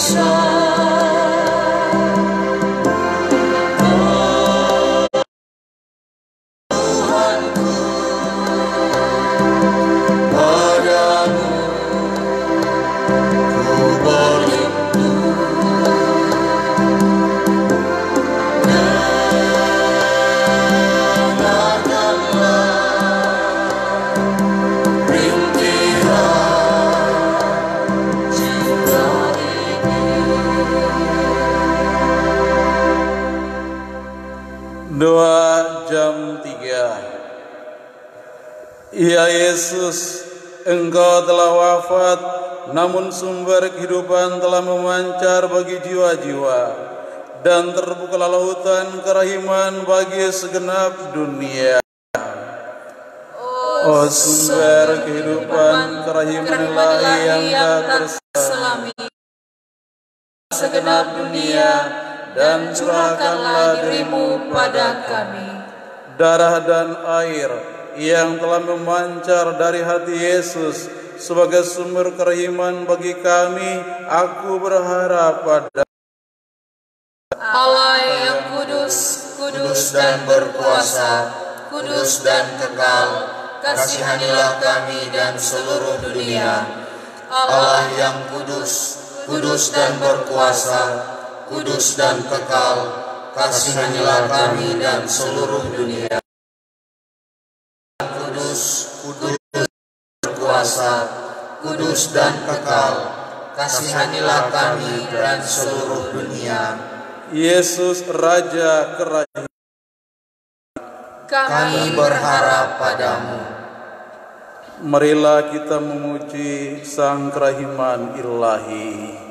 bisa. Tuhanku, padamu ku berlindung. Doa jam 3. Ya Yesus, Engkau telah wafat, namun sumber kehidupan telah memancar bagi jiwa-jiwa, dan terbukalah lautan kerahiman bagi segenap dunia. Oh sumber kehidupan, kerahiman ilahi yang tak terselami segenap dunia, dan curahkanlah dirimu pada kami. Darah dan air yang telah memancar dari hati Yesus sebagai sumber kerahiman bagi kami, aku berharap pada Allah yang kudus, kudus dan berkuasa, kudus dan kekal, kasihanilah kami dan seluruh dunia. Allah yang kudus, kudus dan berkuasa, kudus dan kekal, kasihanilah kami dan seluruh dunia. Kudus, kudus, berkuasa, kudus dan kekal, kasihanilah kami dan seluruh dunia. Yesus Raja Kerajaan, kami berharap padamu. Marilah kita memuji Sang Kerahiman Ilahi.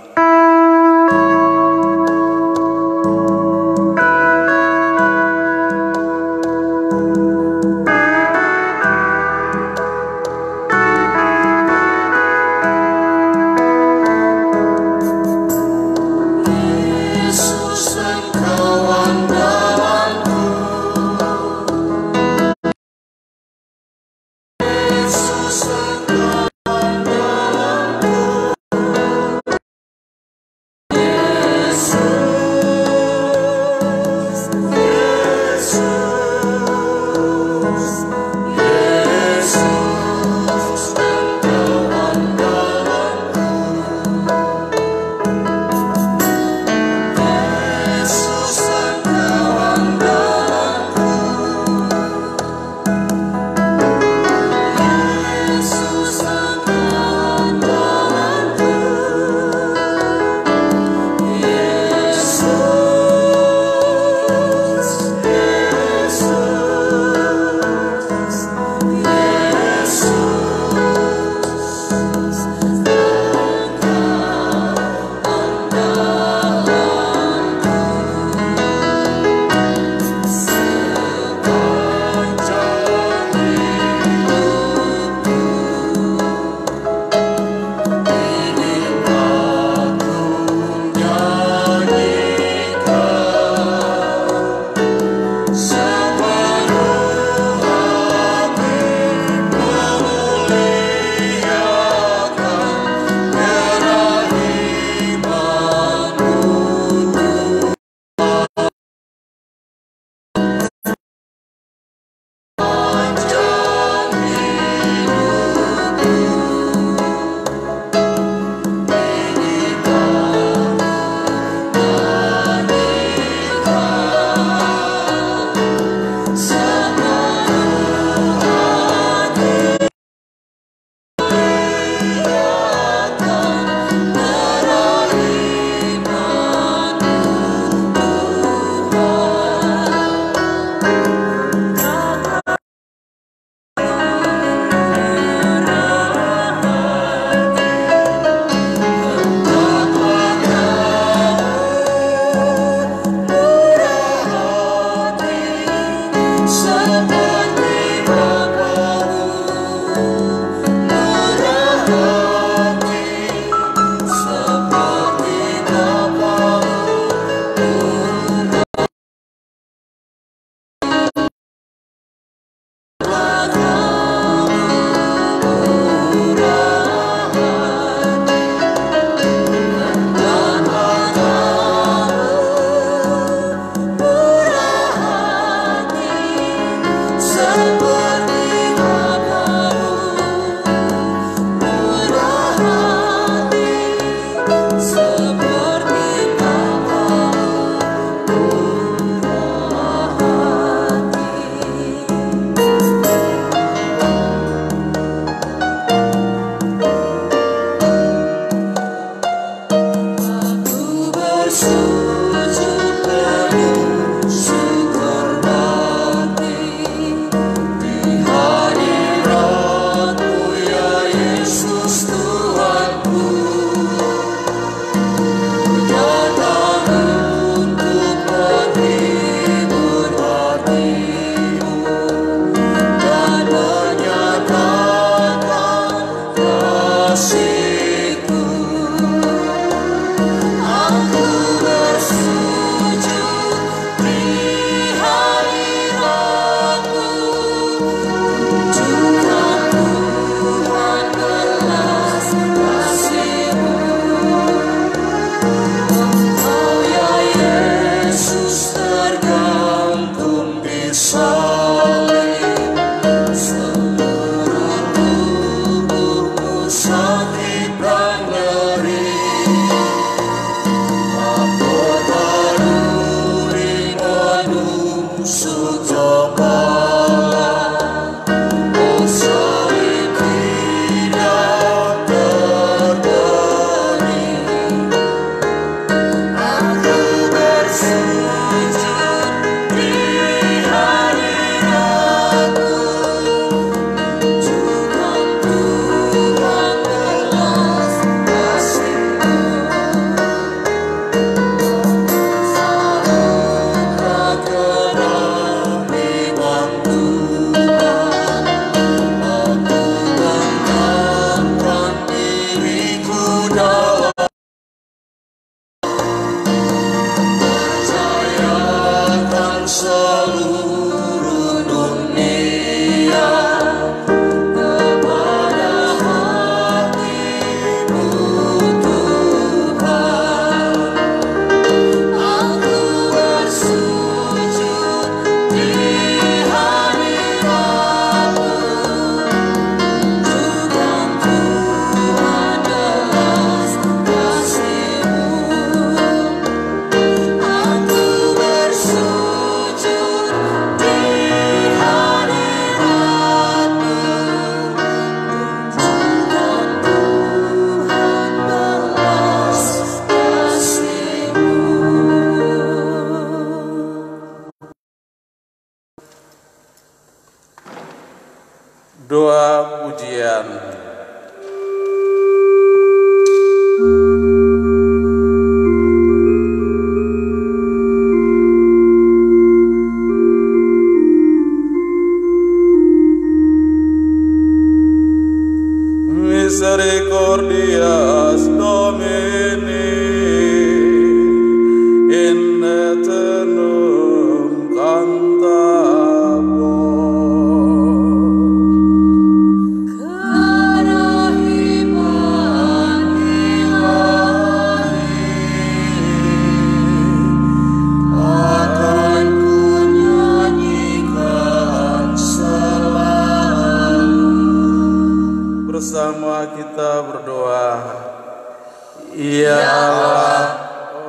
Ya Allah,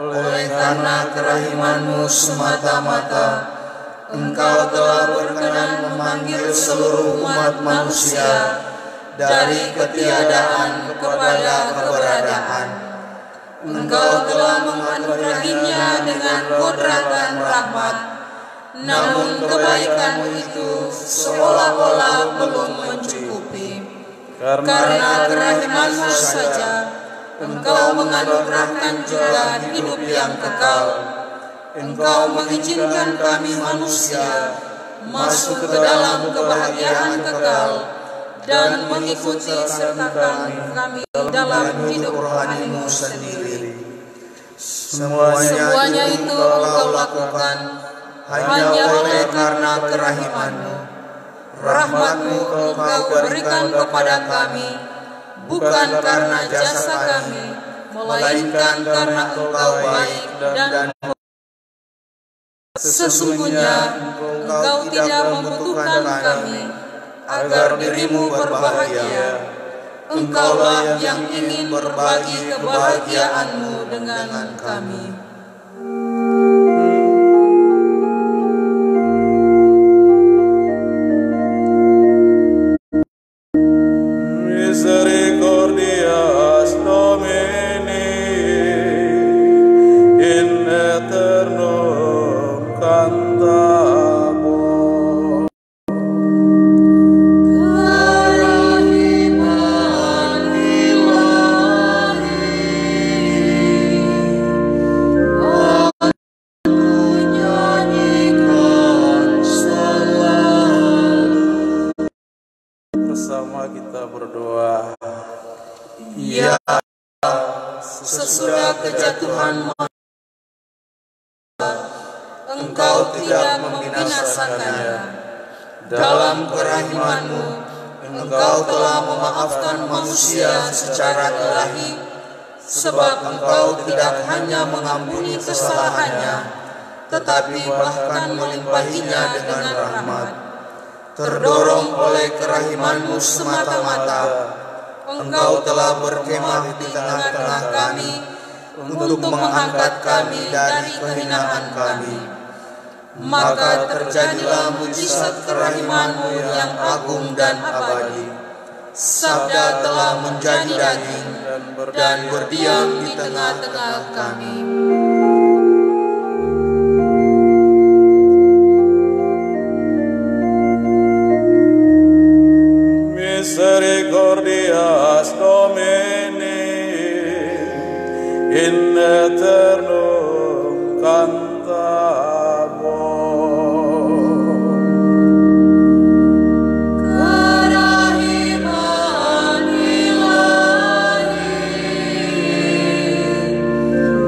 oleh karena kerahiman-Mu semata-mata, Engkau telah berkenan memanggil seluruh umat manusia dari ketiadaan kepada keberadaan. Engkau telah menganugerahinya dengan kodrat dan rahmat, namun kebaikan-Mu itu seolah-olah belum mencukupi. Karena kerahiman-Mu saja, Engkau menganugerahkan juga hidup yang kekal. Engkau mengizinkan kami manusia masuk ke dalam kebahagiaan kekal dan mengikuti sertakan kami dalam hidup rohani-Mu sendiri. Semuanya itu Engkau lakukan hanya oleh karena kerahiman-Mu. Rahmat-Mu Engkau berikan kepada kami, bukan karena jasa kami, melainkan karena Engkau baik dan sesungguhnya Engkau tidak membutuhkan kami agar diri-Mu berbahagia. Engkaulah yang ingin berbagi kebahagiaan-Mu dengan kami. Misericordias Domini in aeternum cantabor. Kerahiman ilahi, aku nyanyikan selalu. Bersama kita berdoa. Ya, sesudah kejatuhan Engkau tidak membinasakannya. Dalam kerahiman-Mu, Engkau telah memaafkan manusia secara ilahi, sebab Engkau tidak hanya mengampuni kesalahannya, tetapi bahkan melimpahinya dengan rahmat. Terdorong oleh kerahiman-Mu semata-mata, Engkau telah berkemah di tengah-tengah kami untuk mengangkat kami dari kehinaan kami. Maka terjadilah mujizat kerahiman-Mu yang agung dan abadi. Sabda telah menjadi daging dan berdiam di tengah-tengah kami. Misericordias Domini in aeternum cantabor. Kerahiman ilahi,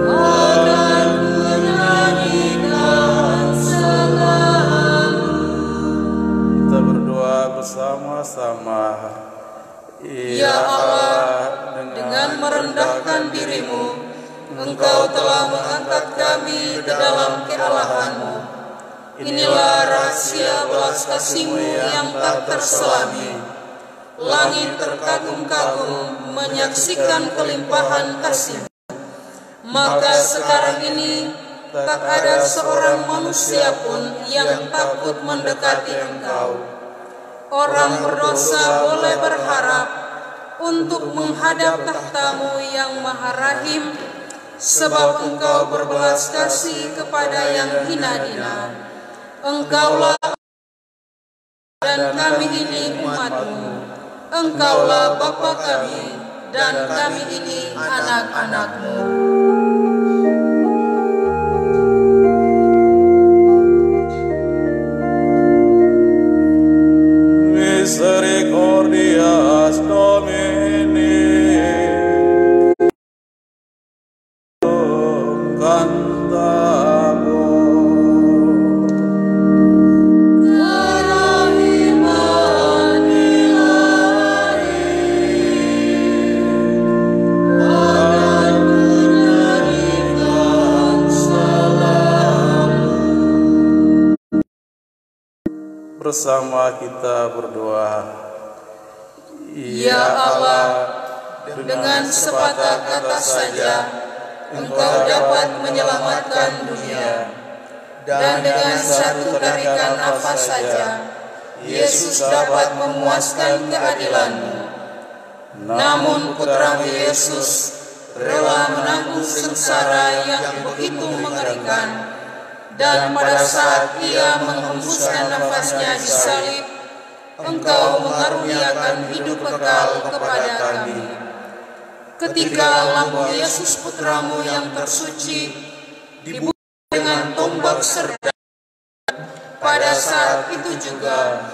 akan ku nyanyikan selalu. Kita berdoa bersama-sama. Ya Allah, dengan merendahkan diri-Mu, Engkau telah mengangkat kami ke dalam kealahan-Mu. Inilah rahasia belas kasih-Mu yang tak terselami. Langit terkagum-kagum menyaksikan kelimpahan kasih-Mu. Maka sekarang ini tak ada seorang manusia pun yang takut mendekati Engkau. Orang berdosa boleh berharap untuk menghadap tahta-Mu yang maha rahim, sebab Engkau berbelas kasih kepada yang hina-hina. Engkaulah dan kami ini umat-Mu. Engkaulah Bapa kami dan kami ini anak-anak-Mu. Misericordias Domini cantabor. Kerahiman ilahi, akan ku nyanyikan selalu. Bersama kita berdoa. Ya Allah, dengan sepatah kata saja Engkau dapat menyelamatkan dunia. Dan dengan satu tarikan nafas saja Yesus dapat memuaskan keadilan-Mu. Namun Putramu Yesus rela menanggung sengsara yang begitu mengerikan, dan pada saat Ia menghembuskan nafasnya di salib, Engkau mengaruniakan hidup kekal kepada kami. Ketika lambung Yesus Putramu yang tersuci dibunuh dengan tombak serdang, pada saat itu juga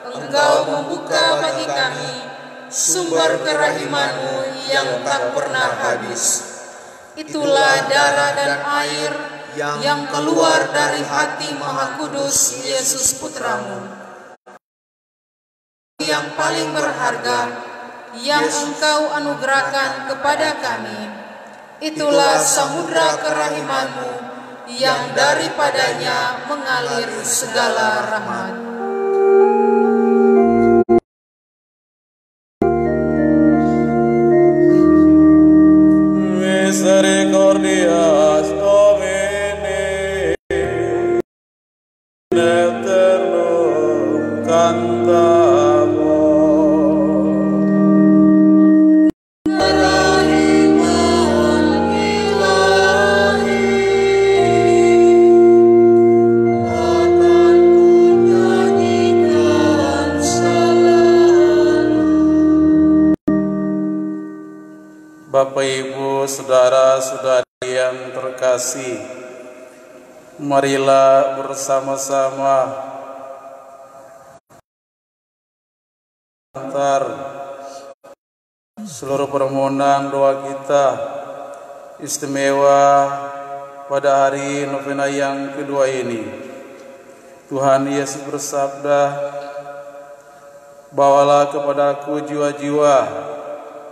Engkau membuka bagi kami sumber kerahiman-Mu yang tak pernah habis. Itulah darah dan air yang keluar dari hati Maha Kudus Yesus Putramu, yang paling berharga yang Engkau anugerahkan kepada kami. Itulah samudra kerahiman-Mu yang daripadanya mengalir segala rahmat. Misericordias Domini in aeternum cantamur. Bapak, Ibu, saudara-saudari yang terkasih, marilah bersama-sama antar seluruh permohonan doa kita istimewa pada hari novena yang kedua ini. Tuhan Yesus bersabda, "Bawalah kepadaku jiwa-jiwa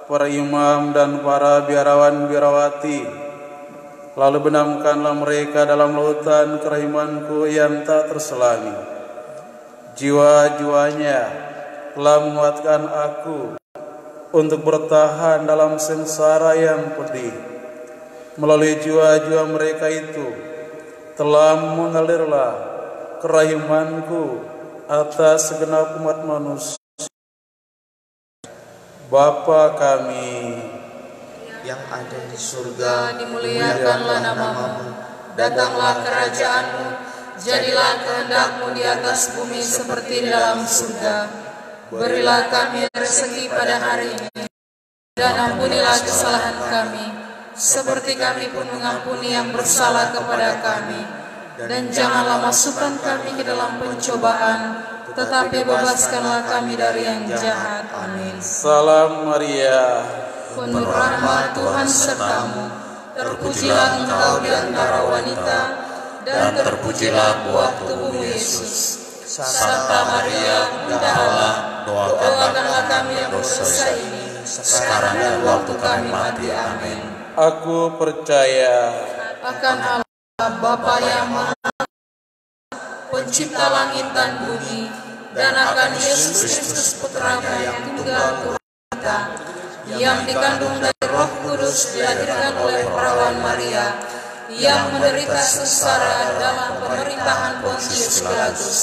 para imam dan para biarawan-biarawati, lalu benamkanlah mereka dalam lautan kerahiman-Ku yang tak terselangi. Jiwa-jiwanya telah menguatkan aku untuk bertahan dalam sengsara yang pedih. Melalui jiwa-jiwa mereka itu telah mengalirlah kerahiman-Ku atas segenap umat manusia. Bapa kami yang ada di surga, dimuliakanlah nama-Mu, datanglah kerajaan-Mu, jadilah kehendak-Mu di atas bumi seperti di dalam surga. Berilah kami rezeki pada hari ini, dan ampunilah kesalahan kami, seperti kami pun mengampuni yang bersalah kepada kami. Dan janganlah masukkan kami ke dalam pencobaan, tetapi bebaskanlah kami dari yang jahat. Amin. Salam Maria, penuh rahmat, Tuhan sertamu. Terpujilah engkau di antara wanita, dan terpujilah buah tubuhmu Yesus. Santa Maria, Bunda Allah, doakanlah kami yang berdosa ini, sekarang dan waktu kami mati. Amin. aku percaya akan Allah Bapa yang Maha, Pencipta langit dan bumi, dan akan Yesus Kristus Putra-Mu yang tunggal Tuhan kita, yang dikandung dari Roh Kudus, dilahirkan oleh perawan Maria, yang menderita sengsara dalam pemerintahan Pontius Pilatus,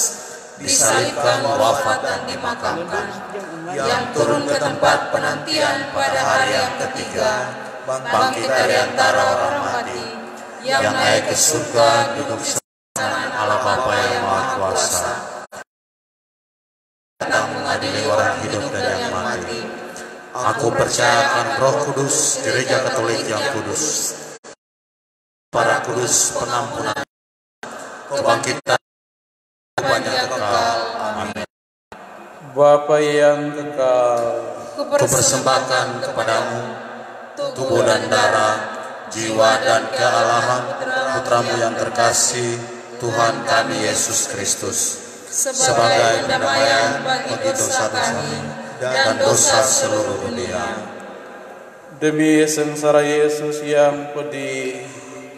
disalibkan, wafat dan dimakamkan, yang turun ke tempat penantian pada hari yang ketiga, bangkit dari antara orang mati, yang naik ke surga, duduk kanan Allah Bapa yang Maha Kuasa, datang mengadili orang hidup dan yang mati. Aku percayakan Roh Kudus, Gereja Katolik yang kudus, para kudus, pengampunan, kebangkitan, kehidupan kekal. Amin. Bapa yang kekal, Kupersembahkan kepadamu tubuh dan darah, jiwa dan kealahan Putramu yang terkasih, Tuhan kami Yesus Kristus, sebagai pendamaian bagi dosa kami dan dosa seluruh dunia. demi sengsara Yesus yang pedih,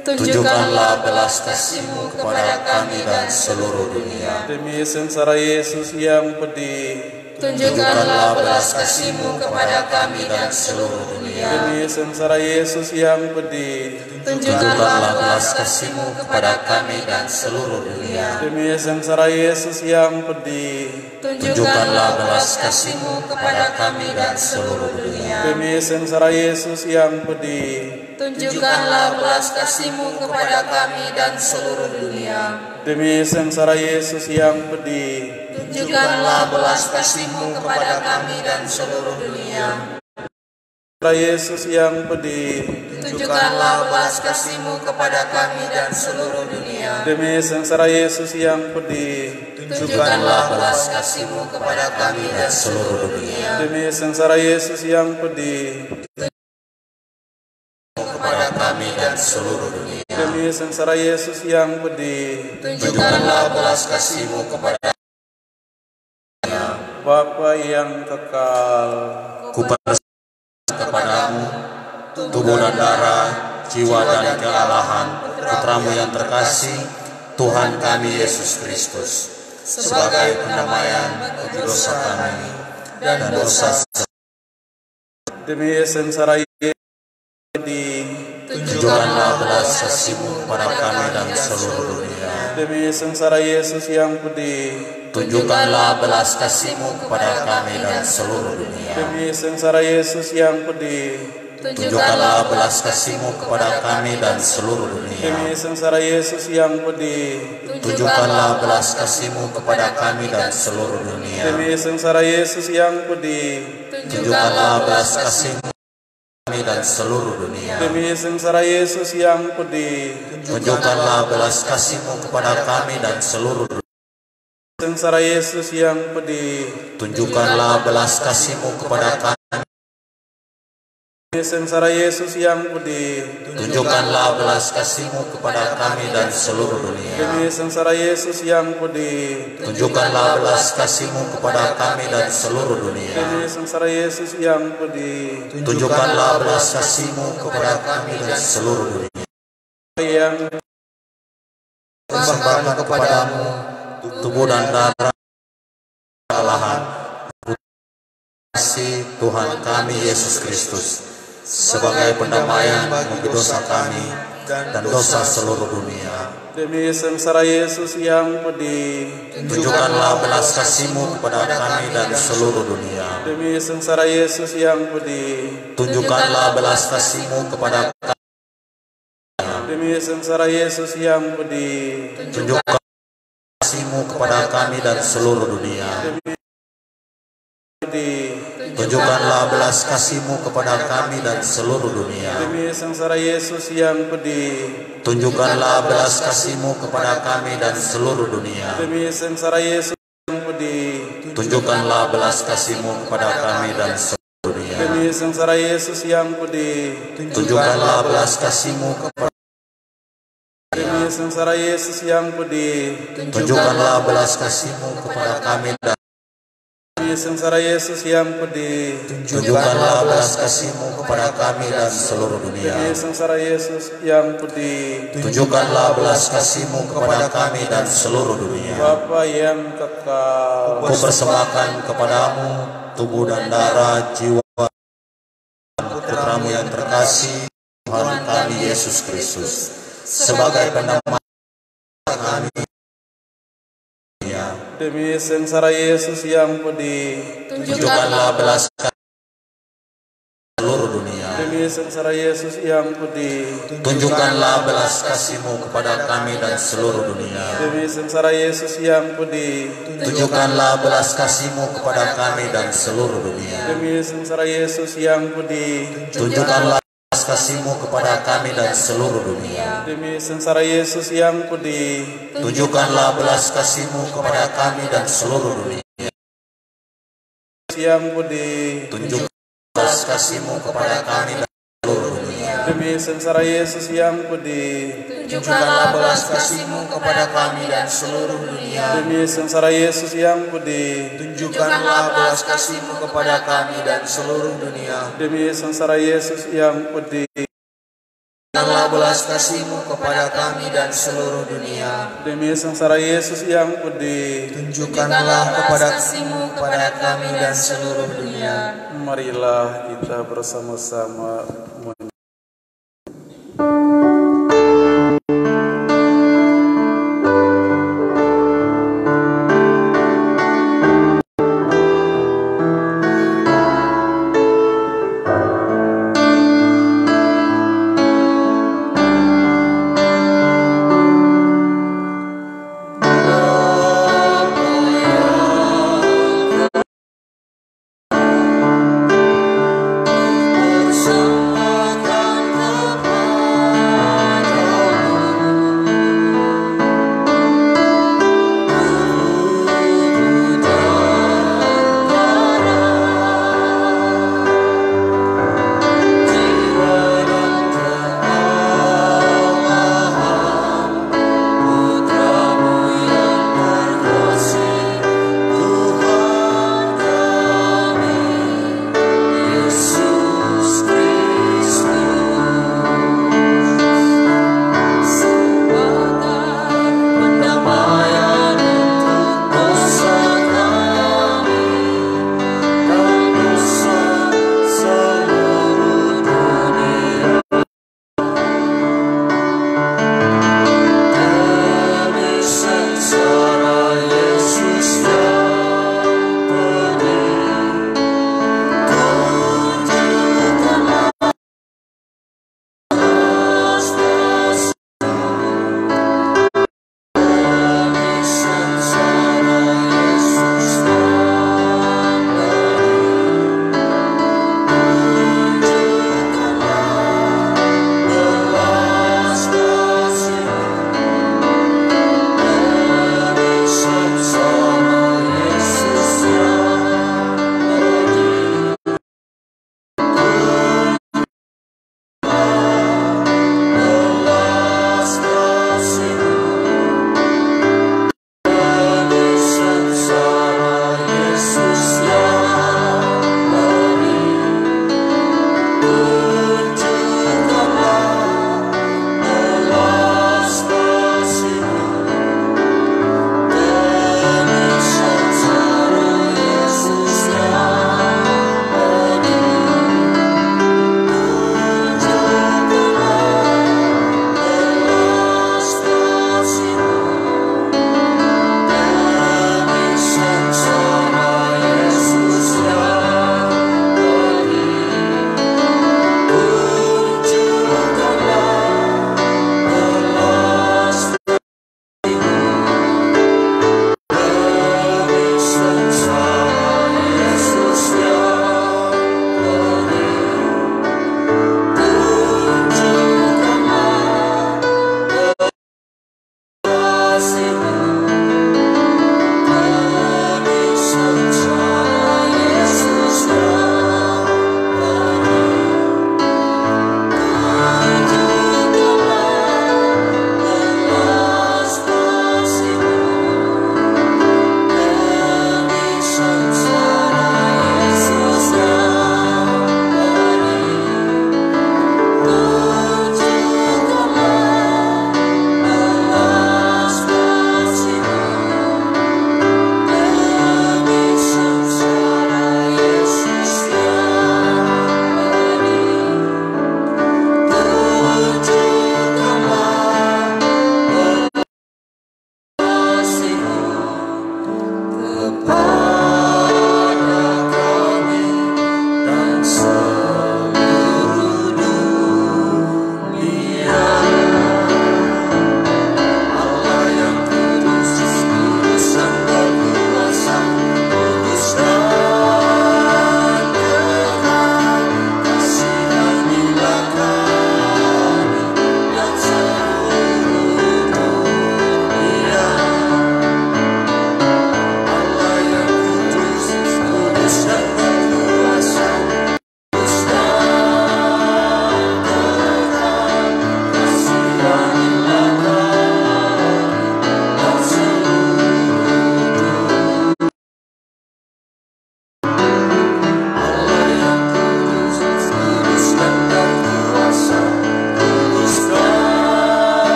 Tunjukkanlah belas kasih-Mu kepada kami dan seluruh dunia. demi sengsara Yesus yang pedih, Tunjukkanlah belas kasih-Mu kepada kami dan seluruh dunia. dunia. Demi sengsara Yesus yang pedih, Tunjukkanlah belas kasih-Mu kepada kami dan seluruh dunia. demi sengsara Yesus yang pedih, Tunjukkanlah belas kasih-Mu kepada kami dan seluruh dunia. demi sengsara Yesus yang pedih, Tunjukkanlah belas kasih-Mu kepada kami dan seluruh dunia. demi sengsara Yesus yang pedih, Tunjukkanlah belas kasih-Mu kepada kami dan seluruh dunia. sengsara Yesus yang pedih, Tunjukkanlah belas kasih-Mu kepada kami dan seluruh dunia. demi sengsara Yesus yang pedih, Tunjukkanlah belas kasih-Mu kepada kami dan seluruh dunia. demi sengsara Yesus yang pedih, Kepada kami dan seluruh dunia. demi sengsara Yesus yang pedih, Tunjukkanlah belas kasih-Mu kepada Bapa yang kekal, Kupercayakan kepadamu tubuh dan darah, jiwa dan kealahan Putramu yang terkasih, Tuhan kami Yesus Kristus, sebagai pendamaian bagi dosa kami dan dosa. demi sengsara Yesus yang pedih, Tunjukkanlah belas kasih-Mu kepada kami dan seluruh dunia. demi sengsara Yesus yang pedih, Tunjukkanlah belas kasih-Mu kepada kami dan seluruh dunia. demi sengsara Yesus yang pedih, Tunjukkanlah belas kasih-Mu kepada kami dan seluruh dunia. demi sengsara Yesus yang pedih, Tunjukkanlah belas kasih-Mu kepada kami dan seluruh dunia. demi sengsara Yesus yang pedih, Tunjukkanlah belas kasih-Mu kami dan seluruh dunia. demi sengsara Yesus yang pedih, Tunjukkanlah belas kasih-Mu kepada kami dan seluruh dunia. sengsara Yesus yang pedih, Tunjukkanlah belas kasih-Mu kepada kami. demi sengsara Yesus yang pedih, Tunjukkanlah belas kasih-Mu kepada kami dan seluruh dunia. demi sengsara Yesus yang pedih, Tunjukkanlah belas kasih-Mu kepada kami dan seluruh dunia. demi sengsara Yesus yang pedih, Tunjukkanlah belas kasih-Mu kepada kami dan seluruh dunia. yang Persembahkan kepadamu tubuh dan darah kealahan kasih Tuhan kami Yesus Kristus, sebagai pendamaian bagi dosa kami dan dosa seluruh dunia. demi sengsara Yesus yang pedih, Tunjukkanlah belas kasih-Mu kepada kami dan seluruh dunia. demi sengsara Yesus yang pedih, Tunjukkanlah belas kasih-Mu kepada kami. demi sengsara Yesus yang pedih, Tunjukkanlah kasih-Mu kepada kami dan seluruh dunia. pedih, Tunjukkanlah belas kasih-Mu kepada kami dan seluruh dunia. demi sengsara Yesus yang pedih, Tunjukkanlah belas kasih-Mu kepada kami dan seluruh dunia. demi sengsara Yesus yang pedih, Tunjukkanlah belas kasih-Mu kepada kami dan seluruh dunia. demi sengsara Yesus yang pedih, Tunjukkanlah belas kasih-Mu kepada demi sengsara Yesus yang pedih, Tunjukkanlah belas kasih-Mu kepada kami dan demi sengsara Yesus yang pedih, Tunjukkanlah belas kasih-Mu kepada kami dan seluruh dunia. demi sengsara Yesus yang pedih, Tunjukkanlah belas kasih-Mu kepada kami dan seluruh dunia. Bapa yang kekal, Kupersembahkan kepadamu tubuh dan darah, jiwa dan Putramu yang terkasih, Tuhan kami Yesus Kristus, sebagai pendamaian kami. demi sengsara Yesus yang pedih, Tunjukkanlah belas kasih seluruh dunia. demi sengsara Yesus yang pedih, Tunjukkanlah belas kasih-Mu kepada kami dan seluruh dunia. demi sengsara Yesus yang pedih, Tunjukkanlah belas kasih-Mu kepada kami dan seluruh dunia. demi sengsara Yesus yang pedih, Tunjukkanlah belas kasih-Mu kepada kami dan seluruh dunia. demi sengsara Yesus yang pedih, Tunjukkanlah belas kasih-Mu kepada kami dan seluruh dunia. yang pedih, Tunjukkanlah belas kasih-Mu kepada kami dan seluruh dunia. demi sengsara Yesus yang pedih, Tunjukkanlah belas kasih-Mu kepada kami dan seluruh dunia. demi sengsara Yesus yang pedih, Tunjukkanlah belas kasih-Mu kepada kami dan seluruh dunia. demi sengsara Yesus yang pedih, Tunjukkanlah belas kasih-Mu kepada kami dan seluruh dunia. Demi sengsara Yesus yang pedih, Tunjukkanlah kepada kasih-Mu kepada kami dan seluruh dunia. marilah kita bersama-sama Bersama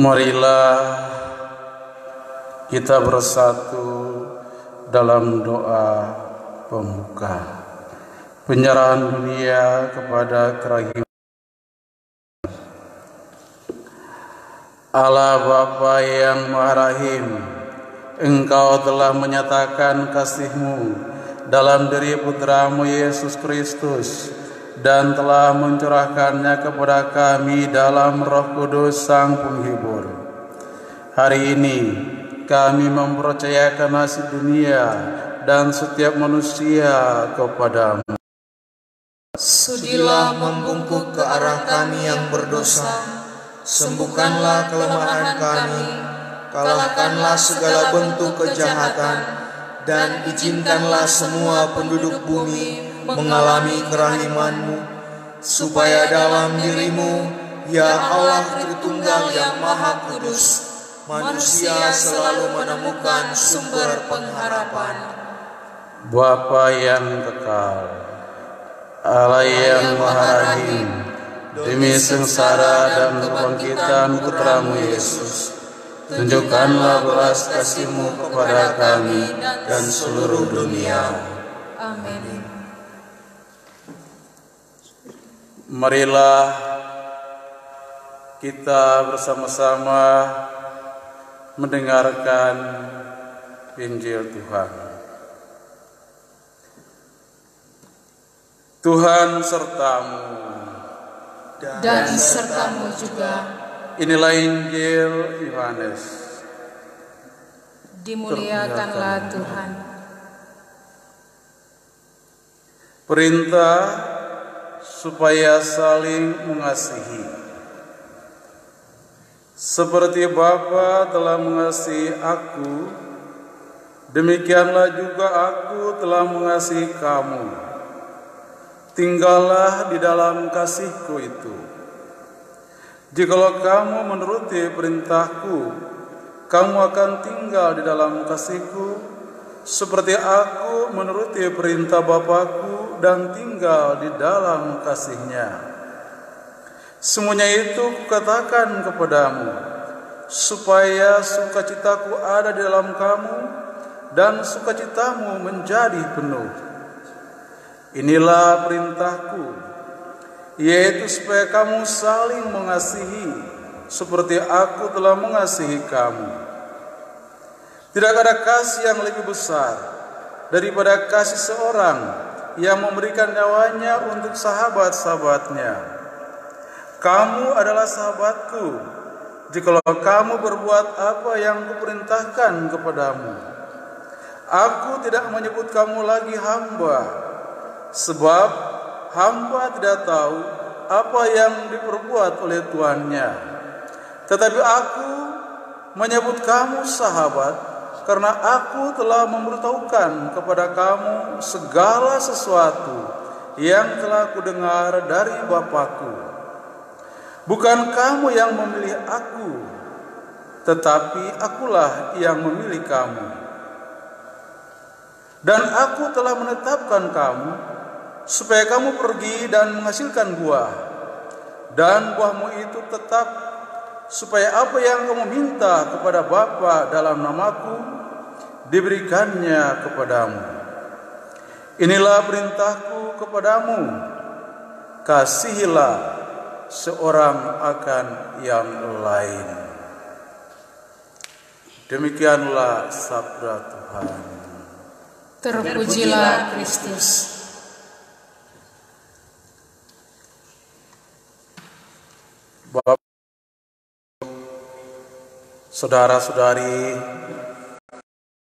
Marilah kita bersatu dalam doa pembuka penyerahan dunia kepada kerahiman. Allah Bapa yang Maha Rahim, Engkau telah menyatakan kasih-Mu dalam diri Putra-Mu Yesus Kristus dan telah mencurahkannya kepada kami dalam Roh Kudus Sang Penghibur. Hari ini kami mempercayakan nasib dunia dan setiap manusia kepadamu. Sudilah membungkuk ke arah kami yang berdosa, sembuhkanlah kelemahan kami, kalahkanlah segala bentuk kejahatan, dan izinkanlah semua penduduk bumi mengalami kerahiman-Mu, supaya dalam diri-Mu, ya Allah Tritunggal yang Maha Kudus, manusia selalu menemukan sumber pengharapan. Bapa yang kekal, Allah yang Maha Rahim, demi sengsara dan kebangkitan Putra-Mu Yesus, tunjukkanlah belas kasih-Mu kepada kami dan seluruh dunia. Amin. Marilah kita bersama-sama mendengarkan Injil Tuhan. Tuhan sertamu Dan sertamu juga. Inilah Injil Yohanes. Dimuliakanlah Tuhan. Perintah supaya saling mengasihi. Seperti Bapa telah mengasihi aku, demikianlah juga aku telah mengasihi kamu. Tinggallah di dalam kasih-Ku itu. Jikalau kamu menuruti perintah-Ku, kamu akan tinggal di dalam kasih-Ku, seperti aku menuruti perintah Bapa-Ku dan tinggal di dalam kasih-Nya. Semuanya itu kukatakan kepadamu, supaya sukacitaku ada di dalam kamu, dan sukacitamu menjadi penuh. Inilah perintahku, yaitu supaya kamu saling mengasihi, seperti aku telah mengasihi kamu. Tidak ada kasih yang lebih besar daripada kasih seorang yang memberikan nyawanya untuk sahabat-sahabatnya. Kamu adalah sahabatku, jikalau kamu berbuat apa yang kuperintahkan kepadamu. Aku tidak menyebut kamu lagi hamba, sebab hamba tidak tahu apa yang diperbuat oleh tuannya. Tetapi aku menyebut kamu sahabat, karena aku telah memberitahukan kepada kamu segala sesuatu yang telah kudengar dari Bapa-Ku. Bukan kamu yang memilih aku, tetapi akulah yang memilih kamu. Dan aku telah menetapkan kamu, supaya kamu pergi dan menghasilkan buah, dan buahmu itu tetap, supaya apa yang kamu minta kepada Bapa dalam namaku, diberikannya kepadamu. Inilah perintahku kepadamu, kasihilah seorang akan yang lain. Demikianlah sabda Tuhan. Terpujilah Kristus. Bapak, saudara-saudari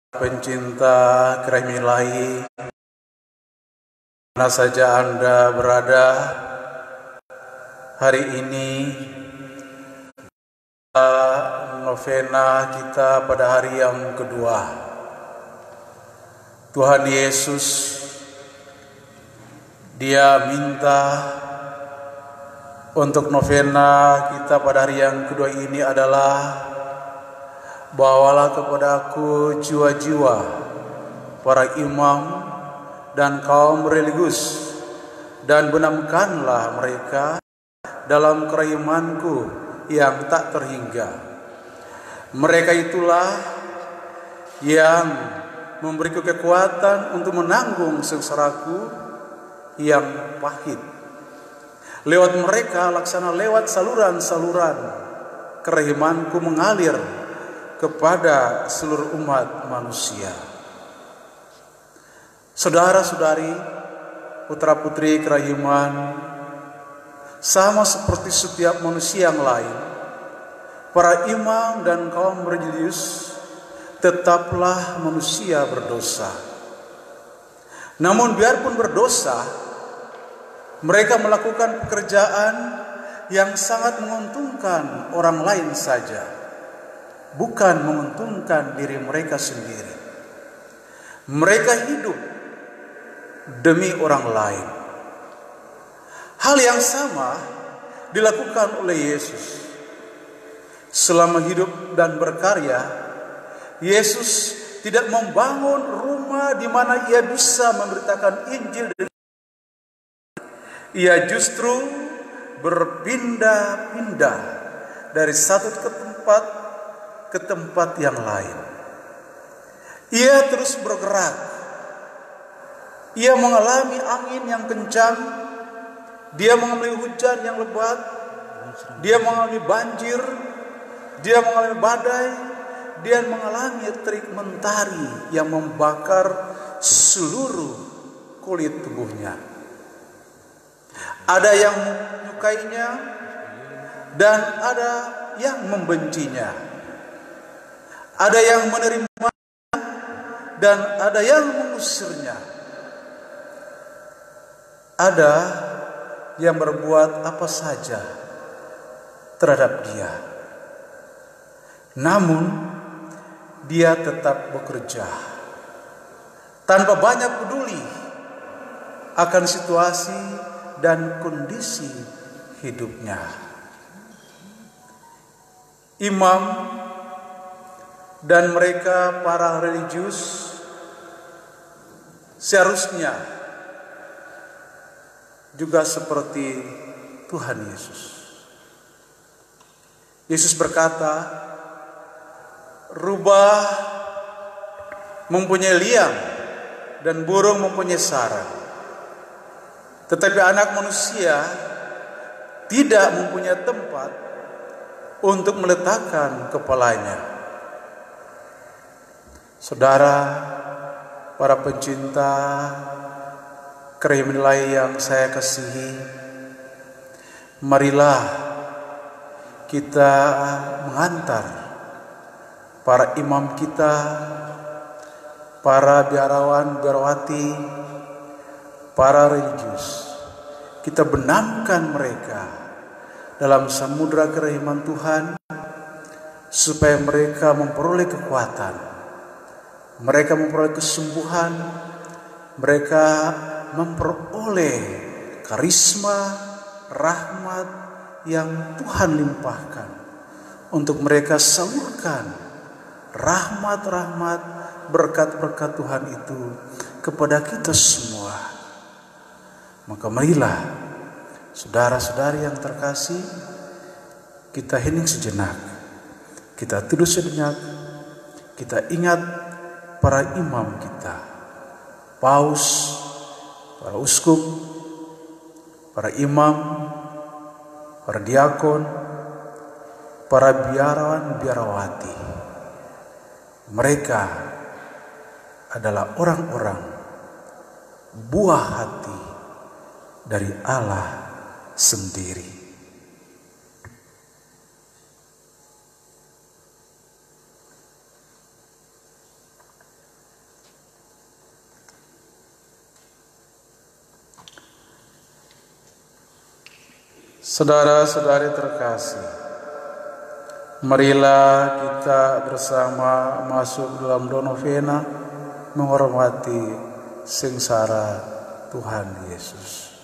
pencinta kerahiman ilahi, mana saja Anda berada, hari ini novena kita pada hari yang kedua. Tuhan Yesus, Dia minta untuk novena kita pada hari yang kedua ini adalah bawalah kepadaku jiwa-jiwa para imam dan kaum religius, dan benamkanlah mereka dalam kerahimanku yang tak terhingga. Mereka itulah yang memberiku kekuatan untuk menanggung sengsaraku yang pahit. Lewat mereka, laksana lewat saluran-saluran kerahimanku mengalir kepada seluruh umat manusia. Saudara-saudari, putra-putri kerahiman, sama seperti setiap manusia yang lain, para imam dan kaum religius tetaplah manusia berdosa. Namun biarpun berdosa, mereka melakukan pekerjaan yang sangat menguntungkan orang lain saja, bukan menguntungkan diri mereka sendiri. Mereka hidup demi orang lain. Hal yang sama dilakukan oleh Yesus. Selama hidup dan berkarya, Yesus tidak membangun rumah di mana ia bisa memberitakan Injil. Ia justru berpindah-pindah dari satu ke tempat yang lain. Ia terus bergerak. Ia mengalami angin yang kencang, dia mengalami hujan yang lebat, dia mengalami banjir, dia mengalami badai, dia mengalami terik mentari yang membakar seluruh kulit tubuhnya. Ada yang menyukainya dan ada yang membencinya. Ada yang menerima dan ada yang mengusirnya. Ada yang berbuat apa saja terhadap dia. Namun dia tetap bekerja tanpa banyak peduli akan situasi dan kondisi hidupnya. Imam dan mereka para religius seharusnya juga seperti Tuhan Yesus. Yesus berkata, rubah mempunyai liang dan burung mempunyai sarang, tetapi anak manusia tidak mempunyai tempat untuk meletakkan kepalanya. Saudara, para pencinta kerahiman yang saya kasihi, marilah kita mengantar para imam kita, para biarawan, biarawati, para religius. Kita benamkan mereka dalam samudra kerahiman Tuhan, supaya mereka memperoleh kekuatan, mereka memperoleh kesembuhan, mereka memperoleh karisma, rahmat yang Tuhan limpahkan untuk mereka salurkan rahmat-rahmat, berkat-berkat Tuhan itu kepada kita semua. Maka marilah saudara-saudari yang terkasih, kita hening sejenak, kita tidur sejenak, kita ingat para imam kita, paus, para uskup, para imam, para diakon, para biarawan, biarawati. Mereka adalah orang-orang buah hati dari Allah sendiri. Saudara-saudari terkasih, marilah kita bersama masuk dalam doa novena menghormati sengsara Tuhan Yesus.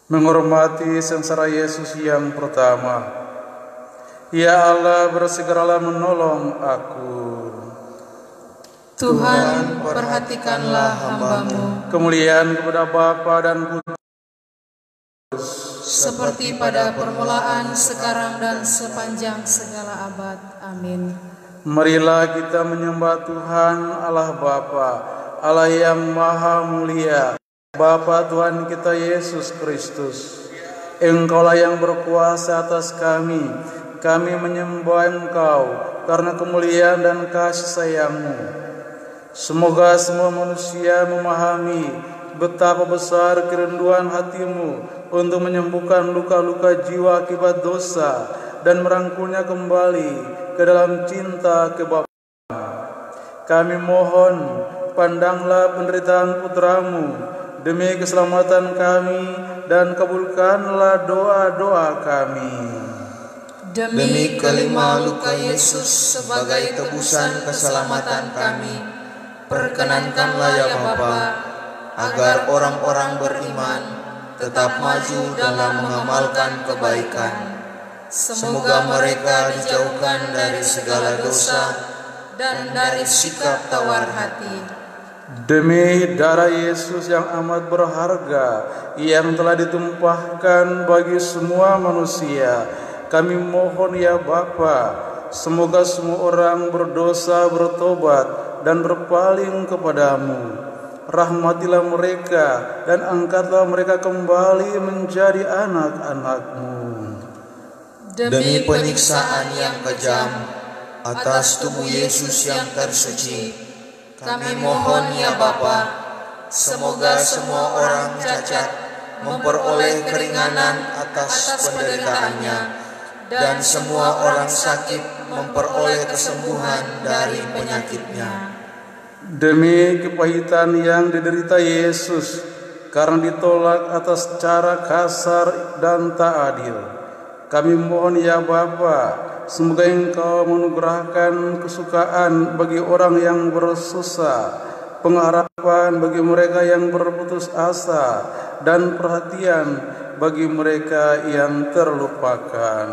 menghormati sengsara Yesus yang pertama. Ya Allah, bersegeralah menolong aku. Tuhan, perhatikanlah hamba-Mu. Kemuliaan kepada Bapa dan Putra, seperti pada permulaan, sekarang, dan sepanjang segala abad. Amin. Marilah kita menyembah Tuhan Allah Bapa, Allah yang Maha Mulia, Bapa Tuhan kita Yesus Kristus. Engkaulah yang berkuasa atas kami menyembah Engkau karena kemuliaan dan kasih sayang-Mu. Semoga semua manusia memahami betapa besar kerinduan hati-Mu untuk menyembuhkan luka-luka jiwa akibat dosa dan merangkulnya kembali ke dalam cinta kebapaan. Kami mohon, pandanglah penderitaan putra-Mu demi keselamatan kami dan kabulkanlah doa-doa kami. Demi kelima luka Yesus sebagai tebusan keselamatan kami, perkenankanlah ya Bapa, agar orang-orang beriman tetap maju dalam mengamalkan kebaikan. Semoga mereka dijauhkan dari segala dosa dan dari sikap tawar hati. Demi darah Yesus yang amat berharga yang telah ditumpahkan bagi semua manusia, kami mohon ya Bapa, semoga semua orang berdosa bertobat dan berpaling kepadamu. Rahmatilah mereka dan angkatlah mereka kembali menjadi anak-anak-Mu. Demi penyiksaan yang kejam atas tubuh Yesus yang tersuci, kami mohon ya Bapa, semoga semua orang cacat memperoleh keringanan atas penderitaannya, dan semua orang sakit memperoleh kesembuhan dari penyakitnya. Demi kepahitan yang diderita Yesus karena ditolak atas cara kasar dan tak adil, kami mohon ya Bapa, semoga Engkau menganugerahkan kesukaan bagi orang yang bersusah, pengharapan bagi mereka yang berputus asa, dan perhatian bagi mereka yang terlupakan.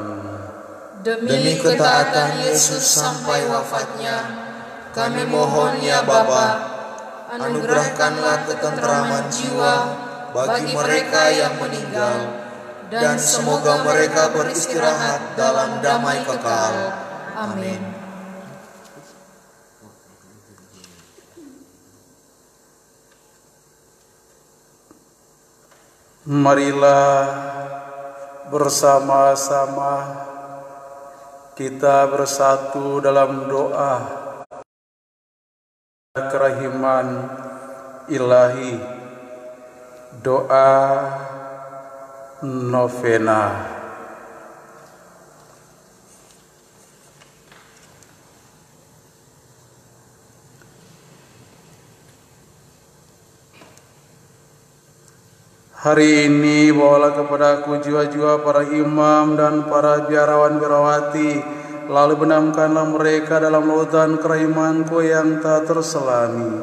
Demi ketaatan Yesus sampai wafatnya, kami mohon ya Bapa, anugerahkanlah ketenteraman jiwa bagi mereka yang meninggal, dan semoga mereka beristirahat dalam damai kekal. Amin. Marilah bersama-sama kita bersatu dalam doa kerahiman ilahi, doa novena. Hari ini bawalah kepadaku jiwa-jiwa para imam dan para biarawan biarawati, lalu benamkanlah mereka dalam lautan kerahimanku yang tak terselami.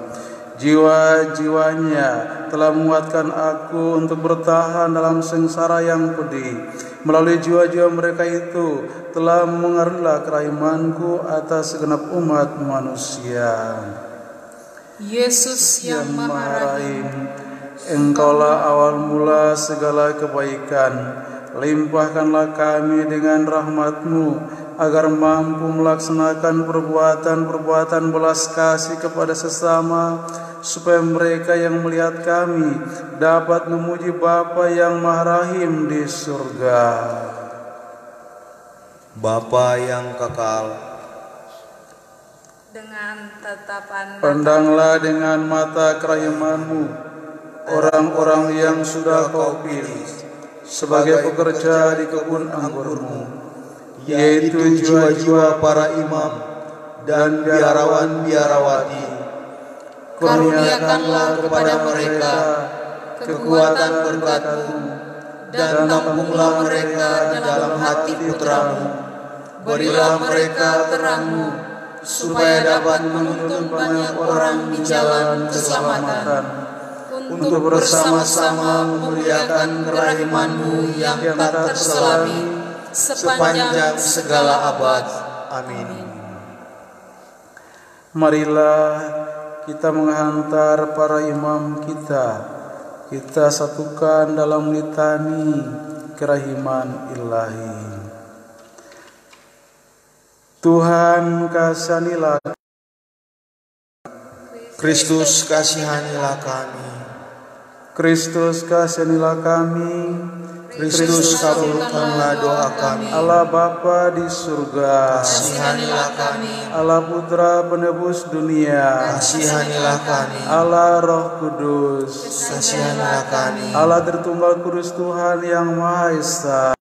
Jiwa-jiwanya telah menguatkan aku untuk bertahan dalam sengsara yang pedih. Melalui jiwa-jiwa mereka itu telah mengaruhilah kerahimanku atas segenap umat manusia. Yesus yang Maha Rahim, Engkaulah awal mula segala kebaikan. Limpahkanlah kami dengan rahmat-Mu agar mampu melaksanakan perbuatan-perbuatan belas kasih kepada sesama, supaya mereka yang melihat kami dapat memuji Bapa yang Maha Rahim di surga. Bapa yang kekal, dengan tatapan pandanglah dengan mata kerahiman-Mu orang-orang yang sudah Kau pilih sebagai pekerja di kebun anggur-Mu, yaitu jiwa-jiwa para imam dan biarawan-biarawati. Karuniakanlah kepada mereka kekuatan berkat-Mu, dan tampunglah mereka dalam hati putra-Mu. Berilah mereka terang-Mu, supaya dapat menuntun banyak orang di jalan keselamatan, untuk bersama-sama memuliakan kerahiman-Mu yang tak terselami sepanjang segala abad. Amin. Marilah kita menghantar para imam kita satukan dalam litani kerahiman ilahi. Tuhan kasihanilah, Kristus kasihanilah kami, Kristus kasihanilah kami, Kristus kabulkanlah doa kami. Allah Bapa di surga, Kasihanilah kami, Allah Putra penebus dunia, kasihanilah kami, Allah Roh Kudus, kasihanilah kami, Allah Tritunggal Kudus Tuhan yang Maha Esa.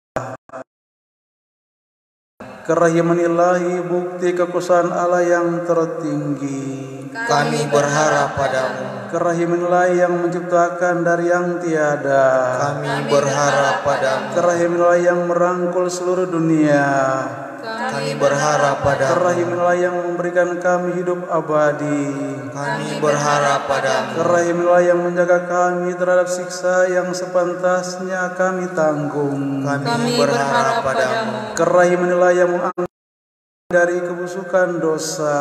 Kerahiman ilahi, bukti kekuasaan Allah yang tertinggi. Kami berharap padamu. Kerahiman ilahi yang menciptakan dari yang tiada. Kami berharap padamu. Kerahiman ilahi yang merangkul seluruh dunia. Kami berharap padamu. Kerahiman ilahi yang memberikan kami hidup abadi. Kami berharap padamu. Kerahiman ilahi yang menjaga kami terhadap siksa yang sepantasnya kami tanggung. Kami berharap padamu. Kerahiman ilahi yang mengangkat dari kebusukan dosa.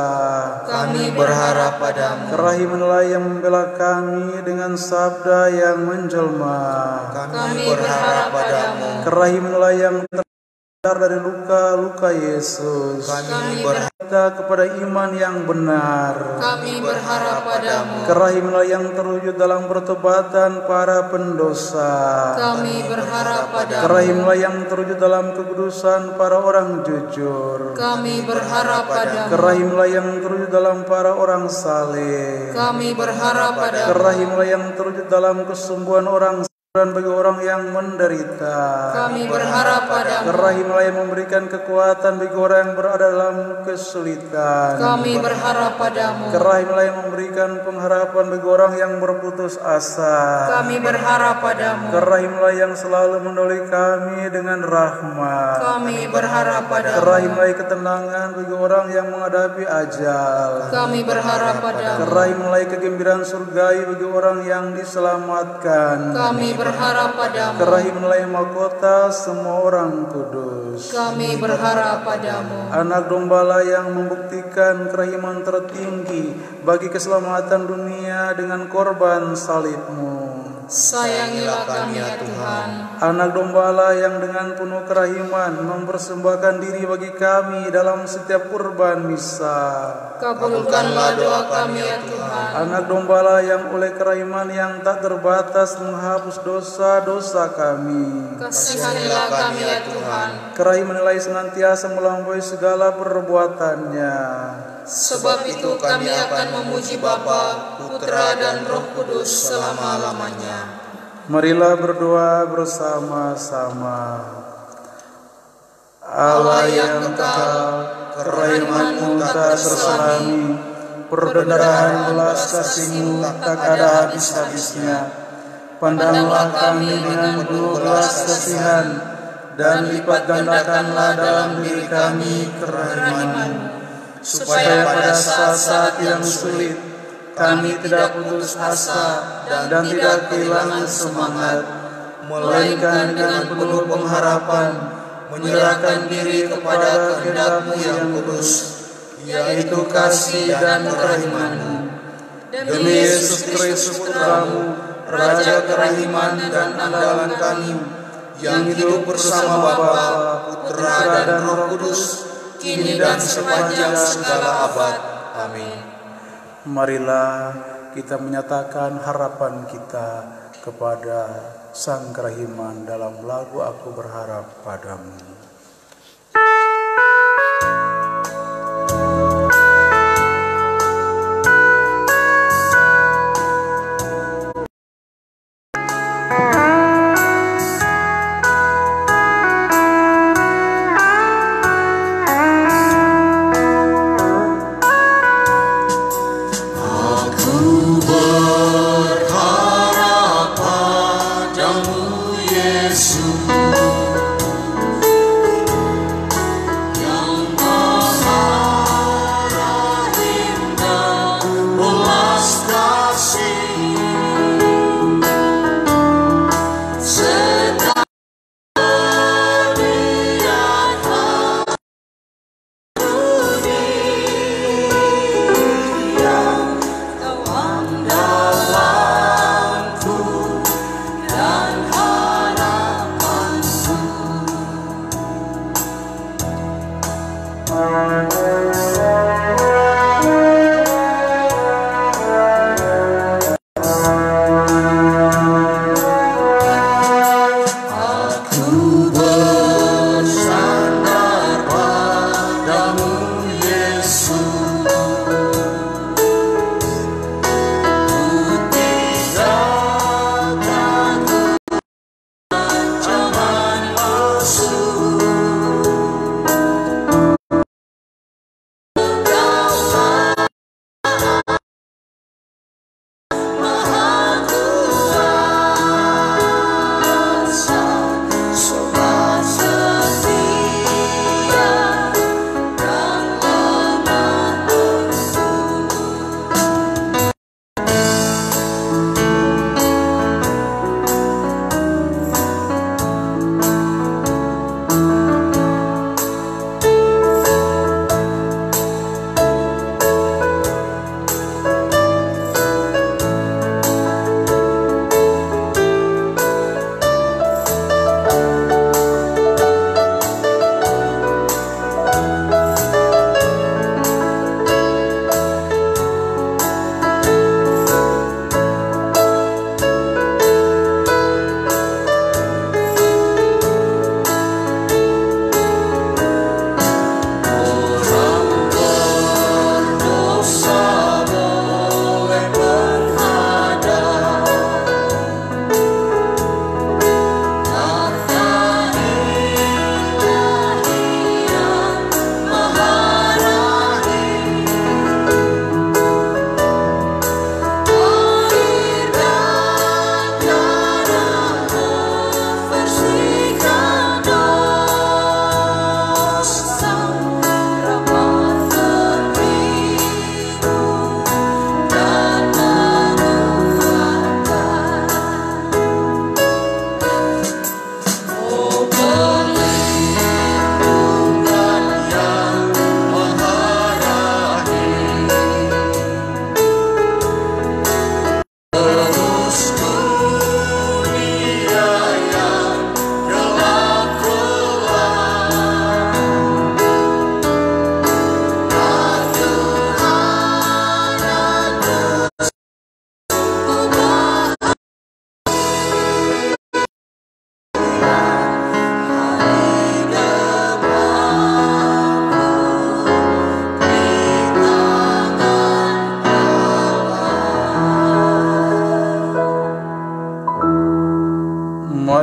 Kami berharap padamu. Kerahiman ilahi yang membela kami dengan sabda yang menjelma. Kami berharap padamu. Kerahiman ilahi yang dari luka-luka Yesus. Kami berharap kepada iman yang benar. Kami berharap padamu. Kerahiman yang terwujud dalam pertobatan para pendosa. Kami berharap padamu. Kerahiman yang terwujud dalam kekudusan para orang jujur. Kami berharap padamu. Kerahiman yang terwujud dalam para orang saleh. Kami berharap padamu. Kerahiman yang terwujud dalam kesembuhan orang dan bagi orang yang menderita. Kami berharap padamu. Kerahiman yang memberikan kekuatan bagi orang yang berada dalam kesulitan. Kami berharap padamu. Kerahiman yang memberikan pengharapan bagi orang yang berputus asa. Kami berharap padamu. Kerahiman yang selalu menolong kami dengan rahmat. Kami berharap padamu. Kerahiman ketenangan bagi orang yang menghadapi ajal. Kami berharap padamu. Kerahiman kegembiraan surgawi bagi orang yang diselamatkan. Kami berharap padamu. Kerahiman mahkota semua orang kudus. Kami berharap padamu. Anak dombala yang membuktikan kerahiman tertinggi bagi keselamatan dunia dengan korban salib-Mu. Sayangilah kami ya Tuhan. Anak dombala yang dengan penuh kerahiman mempersembahkan diri bagi kami dalam setiap kurban misa. Kabulkanlah doa kami ya Tuhan. Anak dombala yang oleh kerahiman yang tak terbatas menghapus dosa-dosa kami. Kasihanilah kami ya Tuhan. Kerahiman ilahi senantiasa melampaui segala perbuatannya. Sebab itu kami akan memuji Bapa, Putra dan Roh Kudus selama-lamanya. Marilah berdoa bersama-sama. Allah yang kekal, kerahiman-Mu tak terselami, perbendaharaan belas kasih-Mu tak ada habis-habisnya. Pandanglah kami dengan penuh belas kasihan, dan lipat gandakanlah dalam diri kami kerahiman-Mu, supaya pada saat-saat yang sulit kami tidak putus asa dan tidak kehilangan semangat, melainkan dengan penuh pengharapan menyerahkan diri kepada kehendak-Mu yang kudus, yaitu kasih dan kerahiman-Mu. Demi Yesus Kristus Putra-Mu, Raja kerahiman dan andalan kami, yang hidup bersama Bapa, Putra dan Roh Kudus, kini dan sepanjang segala abad. Amin. Marilah kita menyatakan harapan kita kepada Sang Kerahiman dalam lagu Aku Berharap Padamu.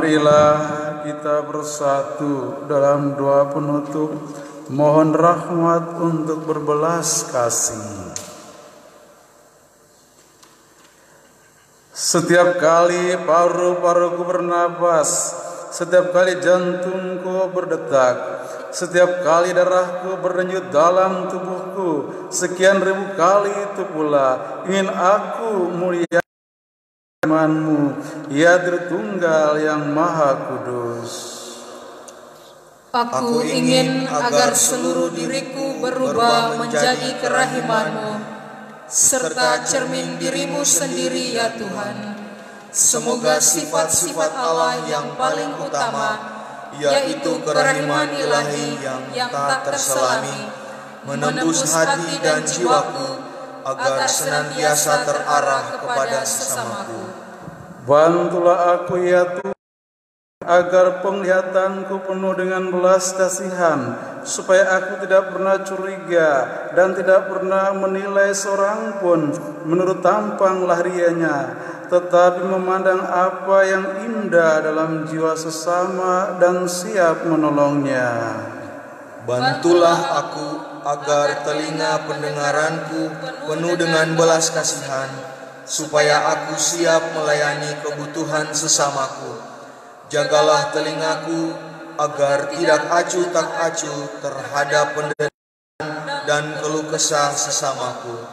Marilah kita bersatu dalam doa penutup, mohon rahmat untuk berbelas kasih. Setiap kali paru-paruku bernapas, setiap kali jantungku berdetak, setiap kali darahku berdenyut dalam tubuhku, sekian ribu kali itu pula ingin aku mulia firman-Mu, ya Tritunggal yang Maha Kudus. Aku ingin agar seluruh diriku berubah menjadi kerahiman-Mu, serta cermin diri-Mu sendiri ya Tuhan. Semoga sifat-sifat Allah yang paling utama, yaitu kerahiman ilahi yang tak terselami, menembus hati dan jiwaku, agar senantiasa terarah kepada sesamaku. Bantulah aku ya Tuhan, agar penglihatanku penuh dengan belas kasihan, supaya aku tidak pernah curiga dan tidak pernah menilai seorang pun menurut tampang lahirianya, tetapi memandang apa yang indah dalam jiwa sesama dan siap menolongnya. Bantulah aku agar telinga pendengaranku penuh dengan belas kasihan, supaya aku siap melayani kebutuhan sesamaku. Jagalah telingaku agar tidak acuh tak acuh terhadap penderitaan dan keluh kesah sesamaku.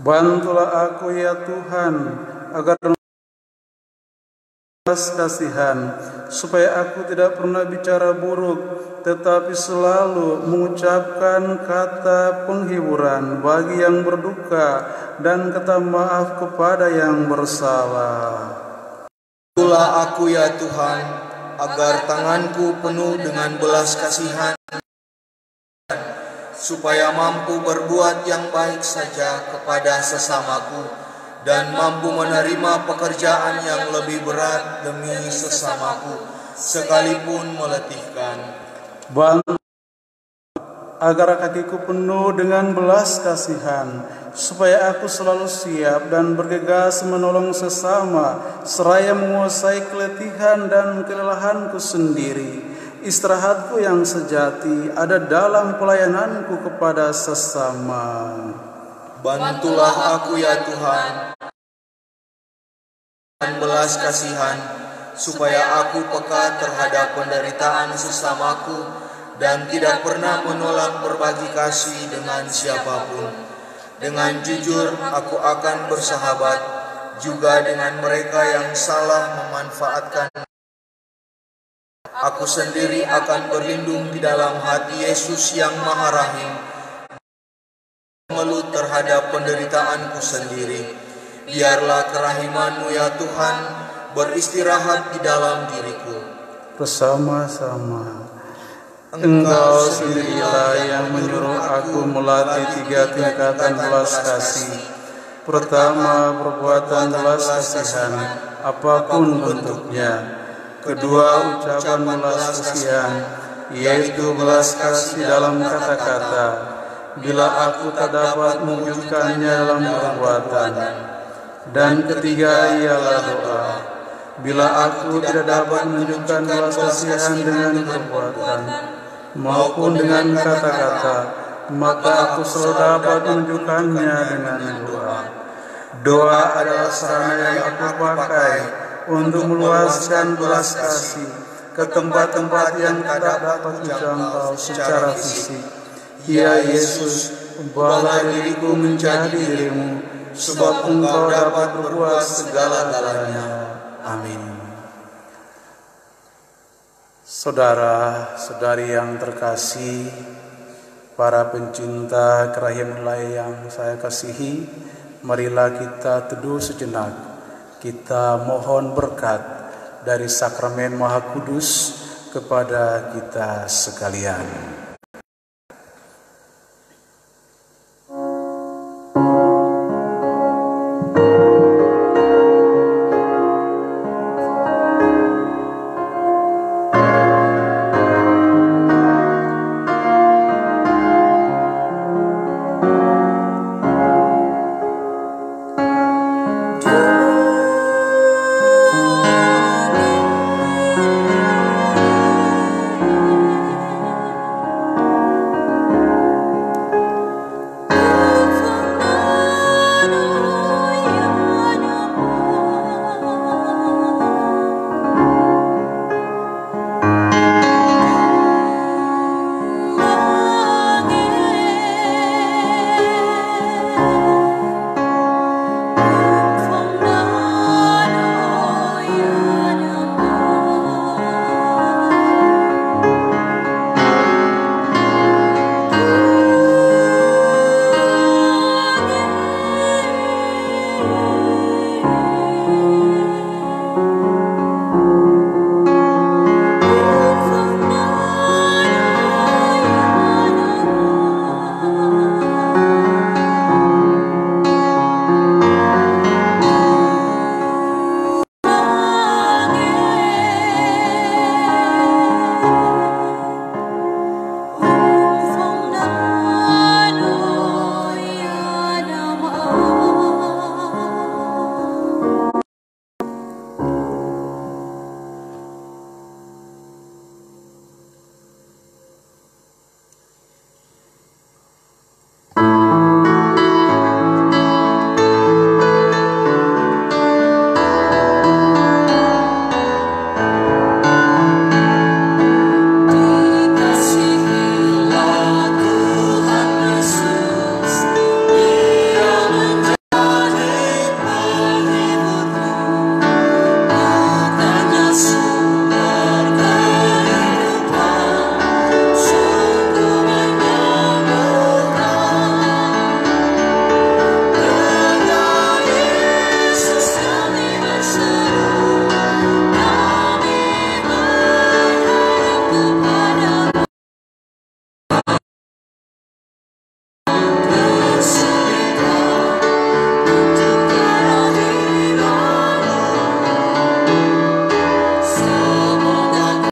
Bantulah aku ya Tuhan, agar belas kasihan, supaya aku tidak pernah bicara buruk, tetapi selalu mengucapkan kata penghiburan bagi yang berduka dan kata maaf kepada yang bersalah. Bantulah aku ya Tuhan, agar tanganku penuh dengan belas kasihan, supaya mampu berbuat yang baik saja kepada sesamaku, dan mampu menerima pekerjaan yang lebih berat demi sesamaku, sekalipun meletihkan. Bantu agar kakiku penuh dengan belas kasihan, supaya aku selalu siap dan bergegas menolong sesama, seraya menguasai keletihan dan kelelahanku sendiri. Istirahatku yang sejati ada dalam pelayananku kepada sesama. Bantulah aku ya Tuhan, dan belas kasihan, supaya aku peka terhadap penderitaan sesamaku dan tidak pernah menolak berbagi kasih dengan siapapun. Dengan jujur aku akan bersahabat juga dengan mereka yang salah memanfaatkan. Aku sendiri akan berlindung di dalam hati Yesus yang Maha Rahim, mengeluh terhadap penderitaanku sendiri. Biarlah kerahiman-Mu ya Tuhan beristirahat di dalam diriku. Bersama-sama Engkau sendirilah yang menyuruh aku melatih 3 tingkatan belas kasih. Pertama, perbuatan belas kasihan, apapun bentuknya. Kedua, ucapan belas kasihan, yaitu belas kasih dalam kata-kata, bila aku tak dapat mewujudkannya dalam perbuatan. Dan ketiga ialah doa, bila aku tidak dapat menunjukkan belas kasihan dengan perbuatan maupun dengan kata-kata, maka aku selalu dapat menunjukkannya dengan doa. Doa adalah sarana yang aku pakai untuk meluaskan belas kasih ke tempat-tempat yang tidak dapat dijangkau secara fisik. Ya Yesus, ubahlah diriku menjadi diri-Mu, sebab Engkau dapat berbuat segala-galanya. Amin. Saudara-saudari yang terkasih, para pencinta kerahiman ilahi yang saya kasihi, marilah kita teduh sejenak. Kita mohon berkat dari sakramen Maha Kudus kepada kita sekalian.